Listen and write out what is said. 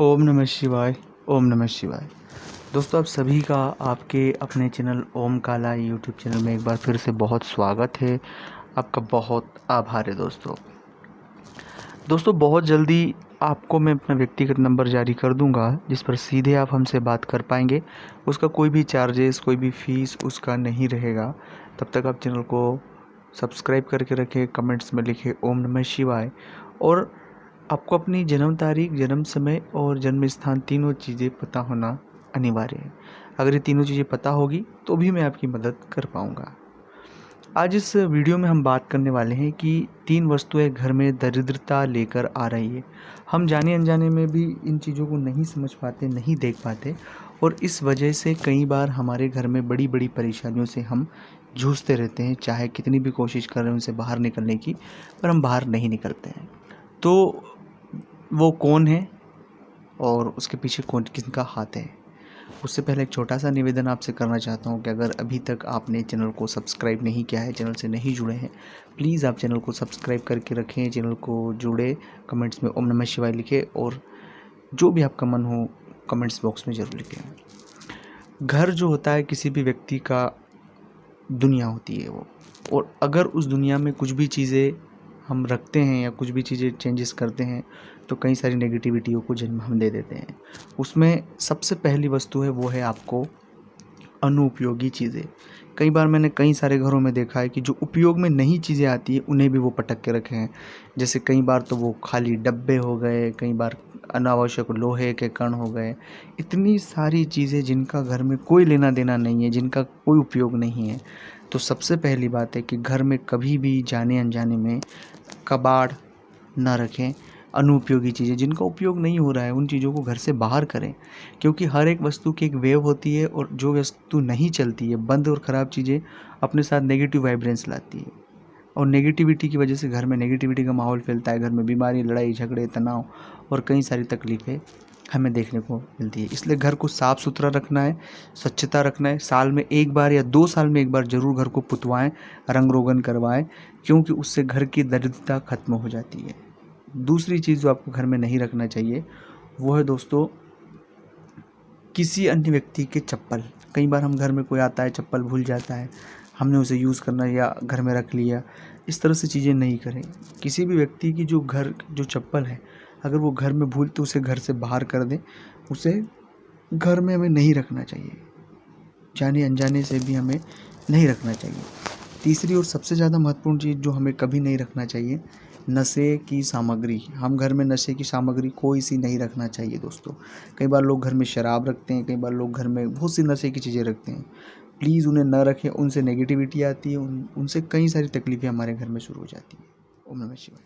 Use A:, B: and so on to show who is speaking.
A: ओम नमः शिवाय। ओम नमः शिवाय। दोस्तों, आप सभी का आपके अपने चैनल ओम काला यूट्यूब चैनल में एक बार फिर से बहुत स्वागत है। आपका बहुत आभार है दोस्तों, बहुत जल्दी आपको मैं अपना व्यक्तिगत नंबर जारी कर दूंगा, जिस पर सीधे आप हमसे बात कर पाएंगे। उसका कोई भी चार्जेस, कोई भी फीस उसका नहीं रहेगा। तब तक आप चैनल को सब्सक्राइब करके रखें, कमेंट्स में लिखें ओम नमः शिवाय। और आपको अपनी जन्म तारीख, जन्म समय और जन्म स्थान तीनों चीज़ें पता होना अनिवार्य है। अगर ये तीनों चीज़ें पता होगी तो भी मैं आपकी मदद कर पाऊँगा। आज इस वीडियो में हम बात करने वाले हैं कि 3 वस्तुएं घर में दरिद्रता लेकर आ रही है। हम जाने अनजाने में भी इन चीज़ों को नहीं समझ पाते, नहीं देख पाते, और इस वजह से कई बार हमारे घर में बड़ी बड़ी परेशानियों से हम जूझते रहते हैं। चाहे कितनी भी कोशिश कर रहे हैं उनसे बाहर निकलने की, पर हम बाहर नहीं निकलते हैं। तो वो कौन है और उसके पीछे कौन किसका हाथ है? उससे पहले एक छोटा सा निवेदन आपसे करना चाहता हूँ कि अगर अभी तक आपने चैनल को सब्सक्राइब नहीं किया है, चैनल से नहीं जुड़े हैं, प्लीज़ आप चैनल को सब्सक्राइब करके रखें, चैनल को जुड़े, कमेंट्स में ओम नमः शिवाय लिखें और जो भी आपका मन हो कमेंट्स बॉक्स में ज़रूर लिखें। घर जो होता है किसी भी व्यक्ति का दुनिया होती है वो, और अगर उस दुनिया में कुछ भी चीज़ें हम रखते हैं या कुछ भी चीज़ें चेंजेस करते हैं तो कई सारी नेगेटिविटियों को जन्म हम दे देते हैं। उसमें सबसे पहली वस्तु है वो है आपको अनुपयोगी चीज़ें। कई बार मैंने कई सारे घरों में देखा है कि जो उपयोग में नहीं चीज़ें आती है उन्हें भी वो पटक के रखे हैं। जैसे कई बार तो वो खाली डब्बे हो गए, कई बार अनावश्यक लोहे के कण हो गए। इतनी सारी चीज़ें जिनका घर में कोई लेना देना नहीं है, जिनका कोई उपयोग नहीं है। तो सबसे पहली बात है कि घर में कभी भी जाने अनजाने में कबाड़ ना रखें। अनुपयोगी चीज़ें जिनका उपयोग नहीं हो रहा है उन चीज़ों को घर से बाहर करें, क्योंकि हर एक वस्तु की एक वेव होती है और जो वस्तु नहीं चलती है, बंद और ख़राब चीज़ें अपने साथ नेगेटिव वाइब्रेंस लाती है, और नेगेटिविटी की वजह से घर में नेगेटिविटी का माहौल फैलता है। घर में बीमारी, लड़ाई झगड़े, तनाव और कई सारी तकलीफ़ें हमें देखने को मिलती है। इसलिए घर को साफ़ सुथरा रखना है, स्वच्छता रखना है। साल में एक बार या 2 साल में एक बार ज़रूर घर को पुतवाएं, रंग रोगन करवाएं, क्योंकि उससे घर की दरिद्रता खत्म हो जाती है। दूसरी चीज़ जो आपको घर में नहीं रखना चाहिए वो है दोस्तों किसी अन्य व्यक्ति के चप्पल। कई बार हम घर में कोई आता है, चप्पल भूल जाता है, हमने उसे यूज़ करना या घर में रख लिया। इस तरह से चीज़ें नहीं करें। किसी भी व्यक्ति की जो चप्पल है, अगर वो घर में भूल तो उसे घर से बाहर कर दें। उसे घर में हमें नहीं रखना चाहिए, जाने अनजाने से भी हमें नहीं रखना चाहिए। तीसरी और सबसे ज़्यादा महत्वपूर्ण चीज़ जो हमें कभी नहीं रखना चाहिए, नशे की सामग्री। हम घर में नशे की सामग्री कोई सी नहीं रखना चाहिए दोस्तों। कई बार लोग घर में शराब रखते हैं, कई बार लोग घर में बहुत सी नशे की चीज़ें रखते हैं। प्लीज़ उन्हें न रखें, उनसे नेगेटिविटी आती है, उनसे कई सारी तकलीफ़ें हमारे घर में शुरू हो जाती हैं। ओम नमः शिवाय।